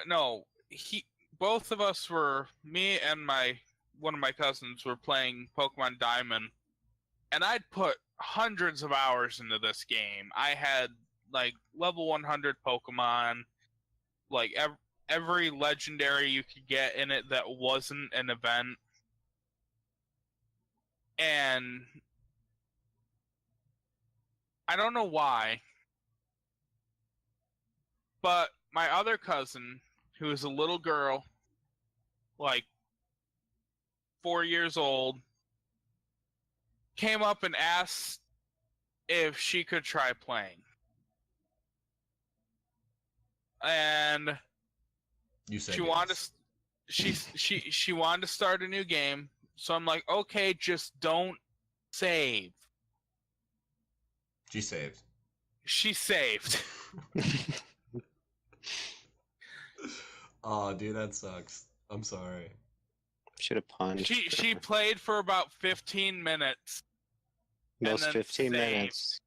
no, both of us were, me and one of my cousins were playing Pokemon Diamond, and I'd put hundreds of hours into this game. I had like level 100 Pokemon, like every legendary you could get in it that wasn't an event. And I don't know why, but my other cousin, who is a little girl, like 4 years old, came up and asked if she could try playing. And You said she yes. wanted to, she wanted to start a new game. So I'm like, okay, just don't save. She saved. She saved. Oh, dude, that sucks. I'm sorry. Should have punched. She played for about 15 minutes. Those and then 15 saved. minutes.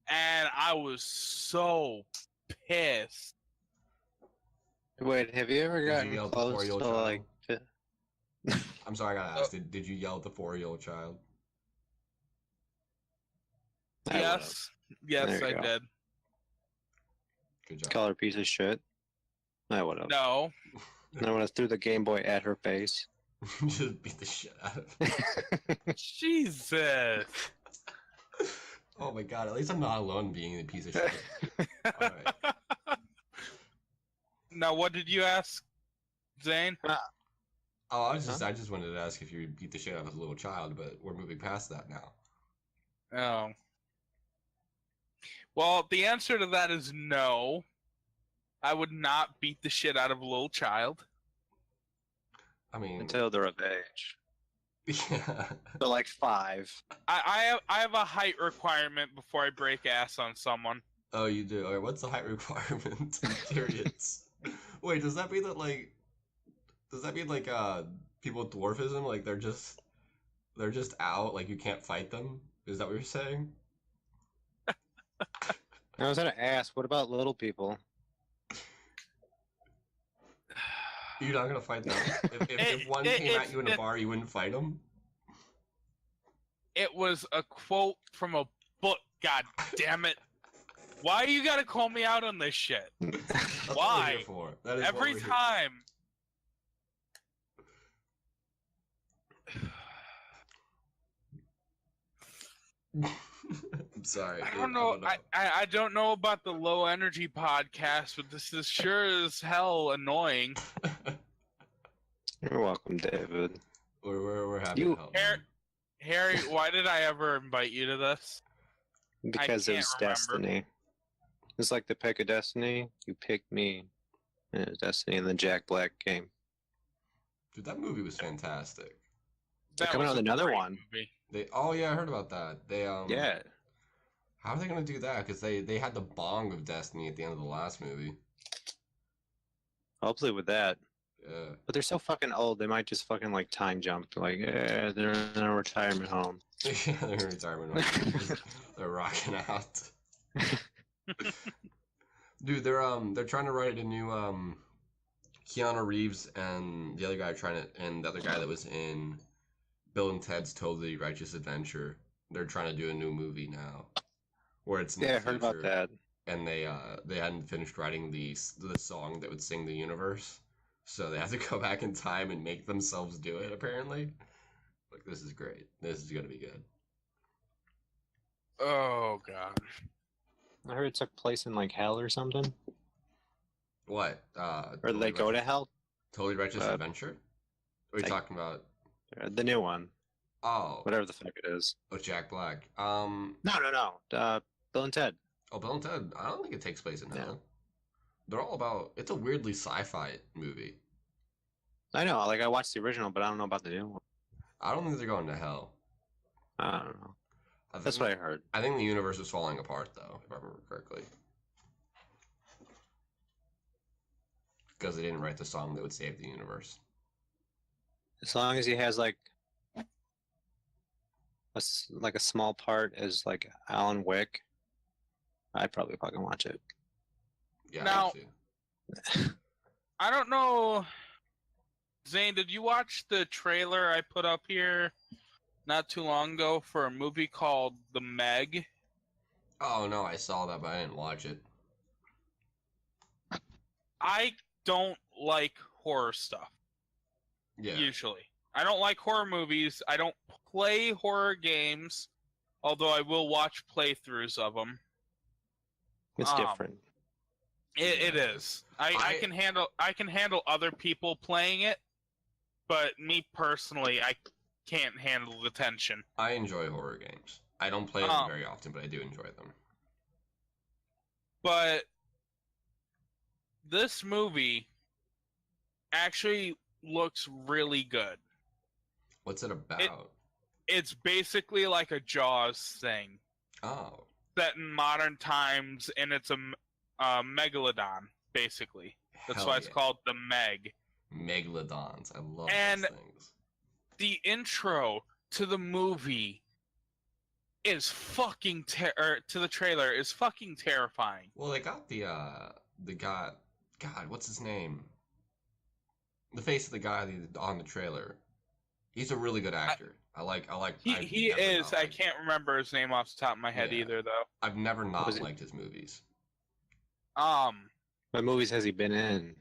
And I was so pissed. Wait, have you ever Did you gotten yell at the close 4-year-old to child? like? I'm sorry, I gotta ask. Did you yell at the 4-year-old child? I Yes. Yes, There you I go. did. Good job. Call her a piece of shit. I would have. No. I would have threw the Game Boy at her face. Just beat the shit out of her. Jesus. Oh my god, at least I'm not alone being a piece of shit. Alright. Now, what did you ask, Zane? Oh, I just wanted to ask if you beat the shit out of a little child, but we're moving past that now. Oh. Well, the answer to that is no. I would not beat the shit out of a little child. I mean, Until they're of age. yeah. They're like 5. I have a height requirement before I break ass on someone. Oh, you do. Okay, what's the height requirement? I'm curious. Wait, does that mean that people with dwarfism, like they're just out, like you can't fight them? Is that what you're saying? I was gonna ask, what about little people? You're not gonna fight them. If one came at you in a bar, you wouldn't fight them? It was a quote from a book, god damn it. Why you gotta call me out on this shit? That's what we're Why? here for. That is Every what we're time. here. I'm sorry. I dude, don't know. I don't know about the low energy podcast, but this is sure as hell annoying. You're welcome, David. We're happy to help. man. Harry, why did I ever invite you to this? Because it can't was remember. destiny. It's like the pick of destiny. You picked me. And it was destiny in the Jack Black game. Dude, that movie was fantastic. They're That coming was out with a another great one. movie. Oh yeah, I heard about that. Yeah. How are they gonna do that? Because they had the bong of destiny at the end of the last movie. Hopefully with that. Yeah. But they're so fucking old, they might just fucking like time jump. Like, they're in a retirement home. Yeah, they're in retirement home. They're rocking out. Dude, they're trying to write a new Keanu Reeves and the other guy and the other guy that was in Bill and Ted's Totally Righteous Adventure. They're trying to do a new movie now, where it's in Yeah, I the heard about future, that. and they hadn't finished writing the song that would sing the universe, so they have to go back in time and make themselves do it. Apparently, like this is great. This is gonna be good. Oh god. I heard it took place in like hell or something. What? Or they go to hell? Totally Righteous Adventure? What are you like- talking about? The new one. Oh, Whatever the fuck it is. Jack Black. No. Bill and Ted. Oh, Bill and Ted. I don't think it takes place in No. hell. They're all about. It's a weirdly sci-fi movie. I know, like I watched the original, but I don't know about the new one. I don't think they're going to hell. I don't know. I think, That's what I heard. I think the universe is falling apart, though, if I remember correctly. Because they didn't write the song that would save the universe. As long as he has like a small part as like Alan Wick, I'd probably fucking watch it. Yeah. Now- I see. I don't know. Zane, did you watch the trailer I put up here not too long ago for a movie called The Meg? Oh no, I saw that, but I didn't watch it. I don't like horror stuff. Yeah. Usually. I don't like horror movies. I don't play horror games, although I will watch playthroughs of them. It's different. It is. I can handle other people playing it, but me personally, I can't handle the tension. I enjoy horror games. I don't play them very often, but I do enjoy them. But this movie actually looks really good. What's it about? It's basically like a Jaws thing. Oh. Set in modern times, and it's a megalodon, basically. That's why it's called the Meg. Megalodons. I love and those things. The intro to the movie is fucking to the trailer is fucking terrifying. Well, they got the guy. God, what's his name? The face of the guy on the trailer. He's a really good actor. I like. He is. I can't remember his name off the top of my head either, though. I've never not liked his movies. What movies has he been in?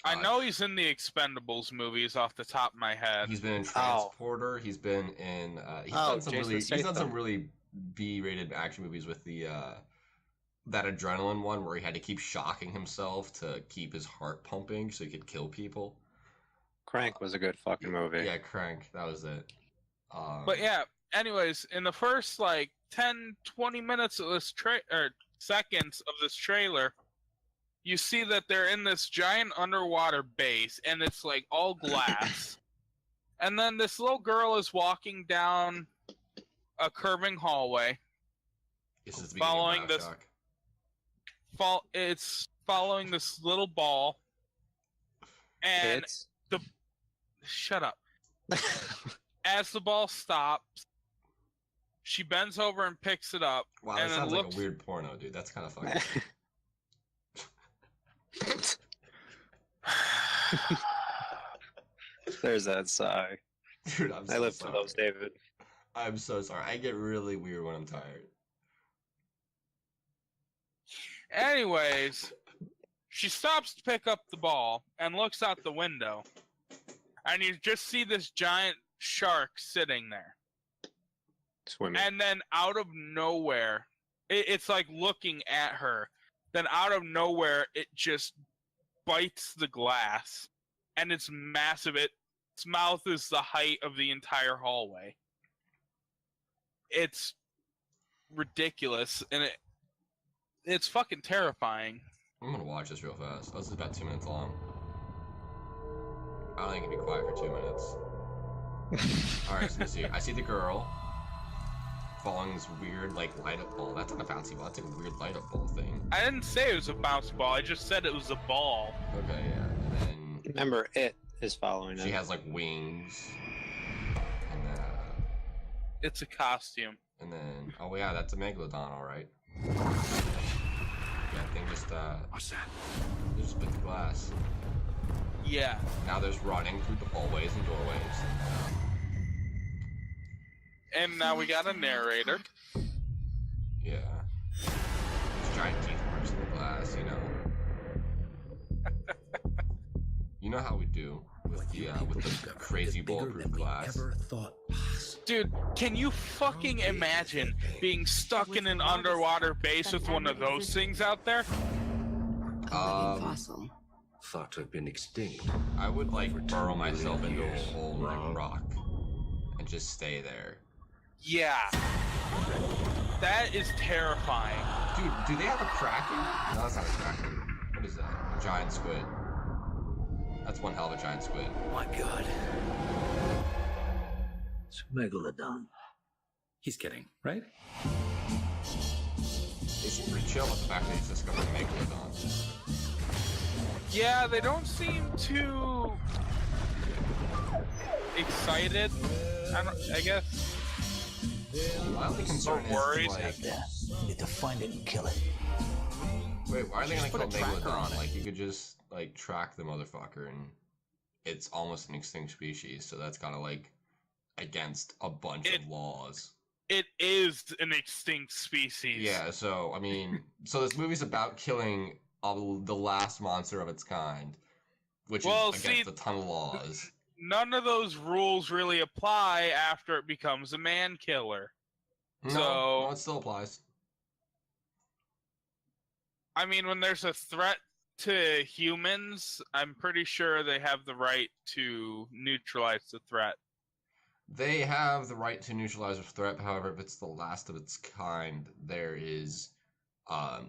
I know he's in the Expendables movies off the top of my head. He's been in Transporter. He's been in. He's done some really B-rated action movies with the that adrenaline one where he had to keep shocking himself to keep his heart pumping so he could kill people. Crank was a good fucking movie. Yeah, Crank. That was it. But yeah, anyways, in the first like 10, 20 minutes of this seconds of this trailer, you see that they're in this giant underwater base, and it's like all glass. And then this little girl is walking down a curving hallway. This is following this. It's following this little ball, and shut up. As the ball stops, she bends over and picks it up. Wow, that sounds like a weird porno, dude. That's kind of funny. There's that sigh. Dude, I live for those, David. I'm so sorry. I get really weird when I'm tired. Anyways, she stops to pick up the ball and looks out the window. And you just see this giant shark sitting there. Swimming. And then out of nowhere, it's like looking at her. Then out of nowhere, it just bites the glass. And it's massive. Its mouth is the height of the entire hallway. It's ridiculous. And it's fucking terrifying. I'm gonna watch this real fast. Oh, this is about 2 minutes long. I don't think I can be quiet for 2 minutes. Alright, so let's see. I see the girl following this weird, like, light-up ball. That's not a bouncy ball. That's like a weird light-up ball thing. I didn't say it was a bounce ball. I just said it was a ball. Okay, yeah. And then... Remember, it is following She it. has, like, wings. And then... It's a costume. And then... Oh, yeah, that's a megalodon, alright. Yeah, I think just, What's that? They just bit the glass. Yeah. Now there's running through the hallways and doorways. And now we got a narrator. Yeah. There's giant teeth marks in the glass, you know. You know how we do with the crazy bulletproof glass. Dude, can you fucking imagine being stuck in an underwater base with one of those things out there? Fossil. Thought to have been extinct. I would like burrow myself into a hole like rock and just stay there. Yeah. That is terrifying. Dude, do they have a kraken? No, that's not a kraken. What is that? A giant squid. That's one hell of a giant squid. My God. It's a megalodon. He's kidding, right? They seem pretty chill with the fact that he's discovered megalodons. Yeah, they don't seem too excited. I guess. My only concern worried. is like, Need to find it and kill it. wait, why are they gonna Just kill put a tracker on megalodon? it. Like you could just like track the motherfucker, and it's almost an extinct species, so that's kind of like against a bunch of laws. It is an extinct species. Yeah, so I mean, so this movie's about killing the last monster of its kind, which is against a ton of laws. None of those rules really apply after it becomes a man killer. No, it still applies. I mean, when there's a threat to humans, I'm pretty sure they have the right to neutralize the threat. They have the right to neutralize a threat. However, if it's the last of its kind, there is,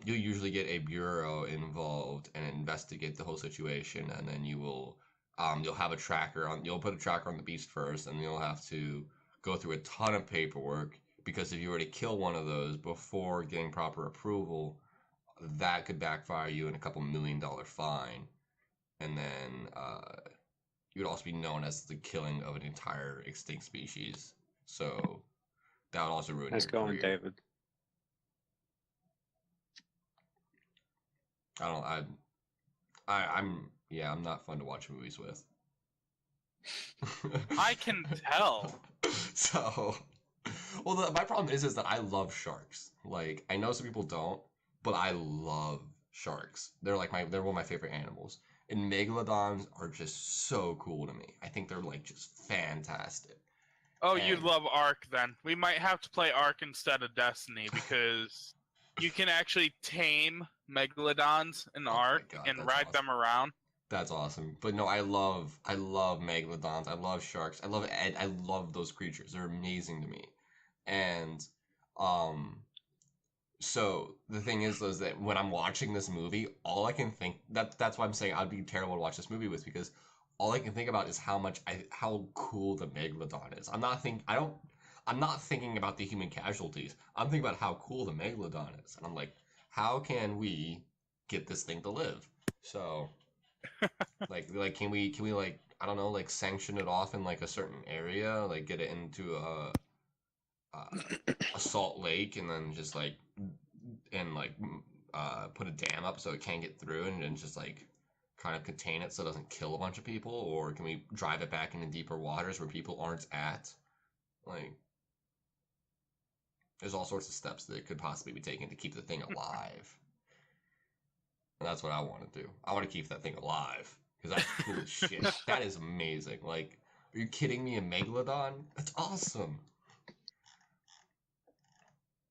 you'll usually get a bureau involved and investigate the whole situation, and then you'll have a tracker on. You'll put a tracker on the beast first, and you'll have to go through a ton of paperwork because if you were to kill one of those before getting proper approval, that could backfire you in a couple $1 million fine, and then you would also be known as the killing of an entire extinct species. So that would also ruin Nice your going, career. David. I'm not fun to watch movies with. I can tell. So, well, my problem is that I love sharks. Like, I know some people don't, but I love sharks. They're one of my favorite animals. And megalodons are just so cool to me. I think they're like just fantastic. Oh, you love Ark then. We might have to play Ark instead of Destiny because you can actually tame megalodons in Ark and ride them around. That's awesome. But no, I love megalodons. I love sharks. I love those creatures. They're amazing to me. And so the thing is that when I'm watching this movie, all I can think that's why I'm saying I'd be terrible to watch this movie with, because all I can think about is how cool the megalodon is. I'm not thinking about the human casualties. I'm thinking about how cool the megalodon is. And I'm like, how can we get this thing to live? So like can we like, I don't know, like sanction it off in like a certain area, like get it into a salt lake and then just like put a dam up so it can't get through and then just like kind of contain it so it doesn't kill a bunch of people? Or can we drive it back into deeper waters where people aren't at? Like, there's all sorts of steps that could possibly be taken to keep the thing alive. And that's what I want to do. I want to keep that thing alive because that's cool as shit. That is amazing. Like, are you kidding me? A megalodon? That's awesome.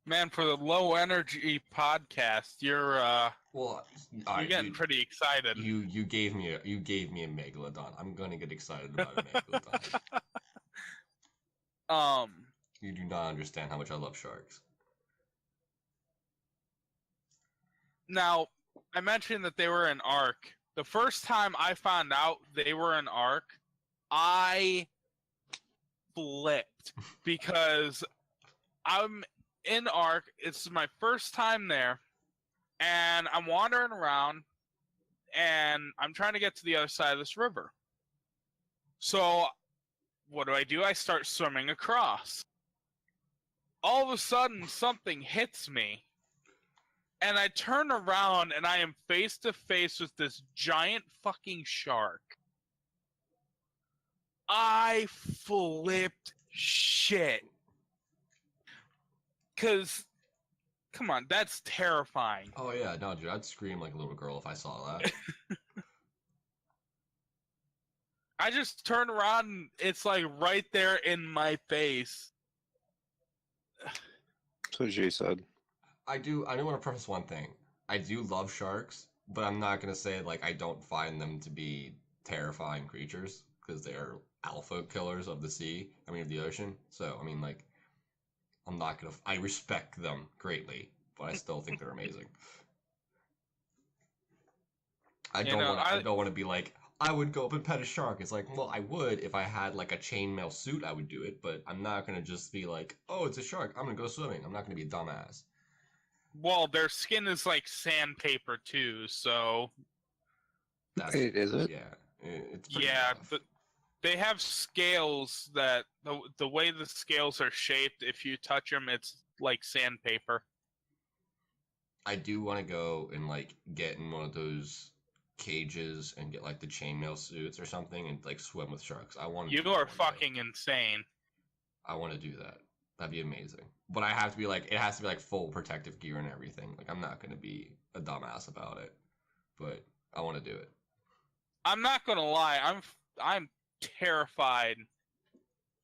Man, for the low energy podcast, you're getting pretty excited. You gave me a megalodon. I'm gonna get excited about a megalodon. You do not understand how much I love sharks. Now, I mentioned that they were in Ark. The first time I found out they were in Ark, I flipped because I'm in Ark. It's my first time there, and I'm wandering around, and I'm trying to get to the other side of this river. So, what do? I start swimming across. All of a sudden, something hits me, and I turn around, and I am face to face with this giant fucking shark. I flipped shit. Because, come on, that's terrifying. Oh yeah, no, dude, I'd scream like a little girl if I saw that. I just turned around and it's like right there in my face. That's what she said. I do want to preface one thing. I do love sharks, but I'm not gonna say like I don't find them to be terrifying creatures because they're alpha killers of the sea. I mean, of the ocean. So I mean, like, I'm not gonna. I respect them greatly, but I still think they're amazing. I don't want to be like, I would go up and pet a shark. It's like, well, I would if I had like a chainmail suit. I would do it, but I'm not gonna just be like, oh, it's a shark. I'm gonna go swimming. I'm not gonna be a dumbass. Well, their skin is like sandpaper too, so. Is it? Yeah. It's but they have scales that the way the scales are shaped. If you touch them, it's like sandpaper. I do want to go and like get in one of those cages and get like the chainmail suits or something and like swim with sharks. I want. You are fucking insane. I want to do that. That'd be amazing. But it has to be like full protective gear and everything. Like I'm not gonna be a dumbass about it, but I want to do it. I'm not gonna lie. I'm terrified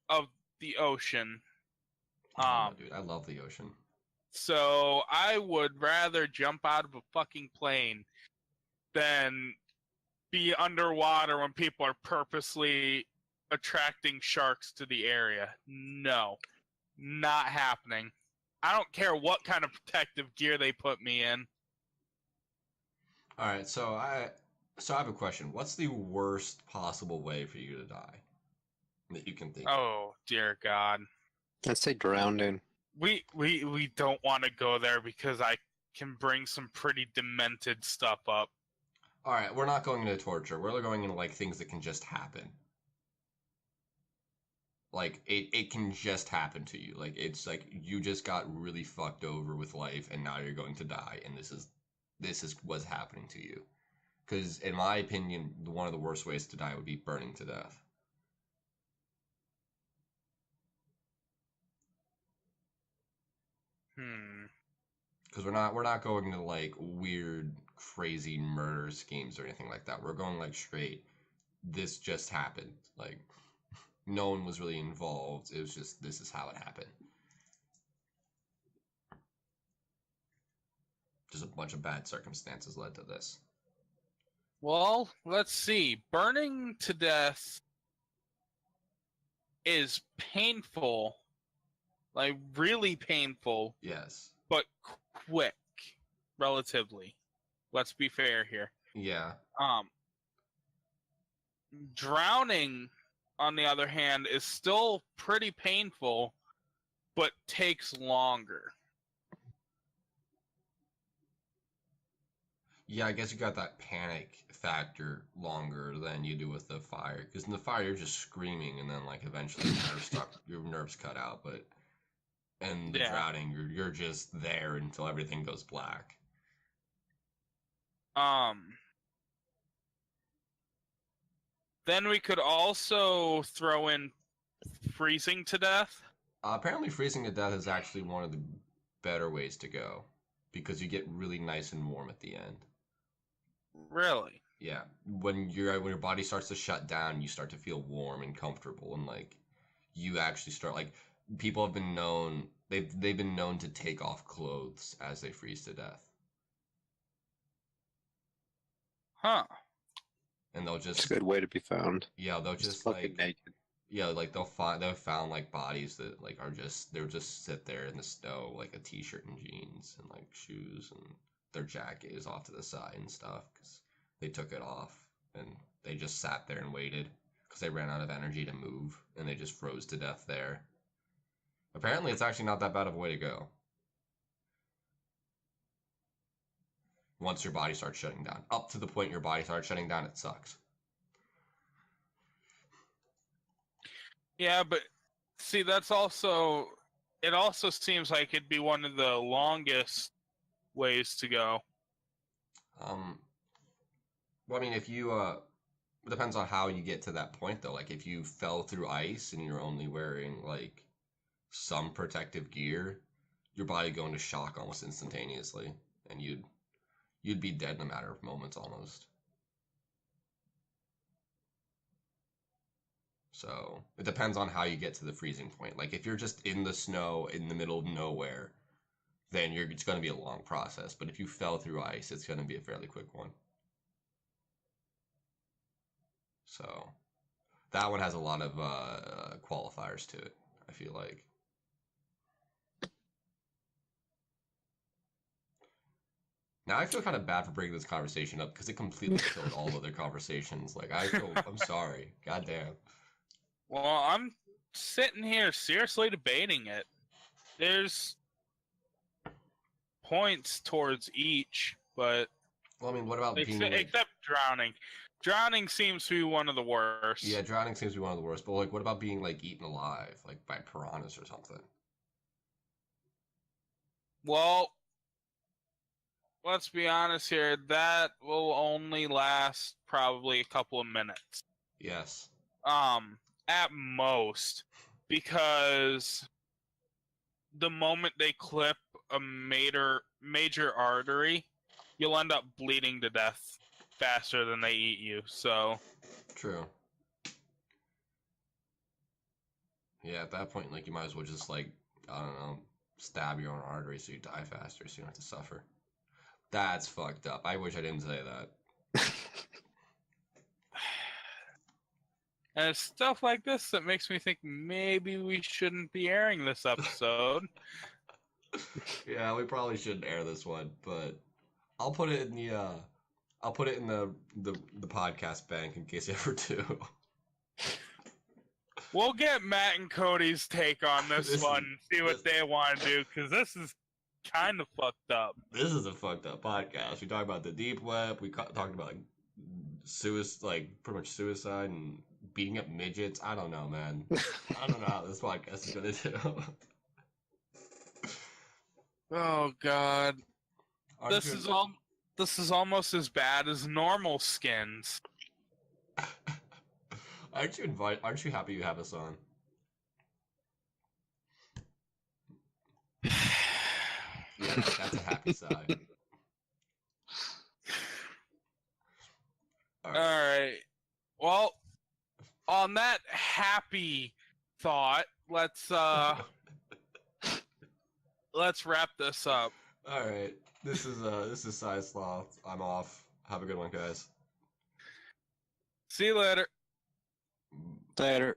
of the ocean. Dude, I love the ocean. So I would rather jump out of a fucking plane than be underwater when people are purposely attracting sharks to the area. No, not happening. I don't care what kind of protective gear they put me in. All right, so I have a question. What's the worst possible way for you to die that you can think of? Oh dear God. I'd say drowning. We don't want to go there because I can bring some pretty demented stuff up. All right, we're not going into torture. We're going into like things that can just happen. Like it can just happen to you. Like it's like you just got really fucked over with life and now you're going to die and this is what's happening to you. Cuz in my opinion, one of the worst ways to die would be burning to death. Because we're not going to like weird, crazy murder schemes or anything like that. We're going like straight. This just happened. Like no one was really involved. It was just this is how it happened. Just a bunch of bad circumstances led to this. Well, let's see. Burning to death is painful, like really painful. Yes. But quick, relatively. Let's be fair here. Yeah. Drowning, on the other hand, is still pretty painful, but takes longer. Yeah, I guess you got that panic factor longer than you do with the fire. Because in the fire, you're just screaming, and then like eventually your nerves cut out. But in the drowning, you're just there until everything goes black. Then we could also throw in freezing to death. Apparently, freezing to death is actually one of the better ways to go because you get really nice and warm at the end. Really? Yeah, when your body starts to shut down, you start to feel warm and comfortable, and like you actually start like people have been known they've been known to take off clothes as they freeze to death. Huh. And they'll just It's a good way to be found. Yeah, they'll just fucking like naked. yeah, like they've found like bodies that like are just they'll just sit there in the snow like a t-shirt and jeans and like shoes and their jacket is off to the side and stuff because they took it off and they just sat there and waited because they ran out of energy to move and they just froze to death there. Apparently, it's actually not that bad of a way to go. Once your body starts shutting down. Up to the point your body starts shutting down, it sucks. Yeah, but see, it also seems like it'd be one of the longest ways to go. Well, I mean, if you, it depends on how you get to that point, though. Like, if you fell through ice and you're only wearing, like, some protective gear, your body go into shock almost instantaneously, and you'd be dead in a matter of moments almost. So, it depends on how you get to the freezing point. Like, if you're just in the snow in the middle of nowhere, then it's going to be a long process. But if you fell through ice, it's going to be a fairly quick one. So, that one has a lot of qualifiers to it, I feel like. Now I feel kind of bad for bringing this conversation up because it completely killed all other conversations. Like, I'm sorry. Goddamn. Well, I'm sitting here seriously debating it. There's points towards each, but Well, I mean, what about being except drowning? Drowning seems to be one of the worst. Yeah, drowning seems to be one of the worst. But like, what about being like eaten alive, like by piranhas or something? Well, let's be honest here. That will only last probably a couple of minutes. Yes. At most, because the moment they clip a major artery, you'll end up bleeding to death faster than they eat you. So True. Yeah, at that point, like, you might as well just, like, I don't know, stab your own artery so you die faster so you don't have to suffer. That's fucked up. I wish I didn't say that. and it's stuff like this that makes me think maybe we shouldn't be airing this episode. Yeah, we probably shouldn't air this one, but I'll put it in the podcast bank in case you ever do. We'll get Matt and Cody's take on this one, see what they want to do, because this is kind of fucked up. This is a fucked up podcast. We talk about the deep web. We talked about like suicide, like pretty much suicide and beating up midgets. I don't know, man. I don't know how this podcast is gonna do. Oh God, this is almost as bad as normal skins. Aren't you happy you have us on? Yeah, that's a happy sigh. All right. Well, on that happy thought, let's wrap this up. All right. This is Sci Sloth. I'm off. Have a good one, guys. See you later. Later.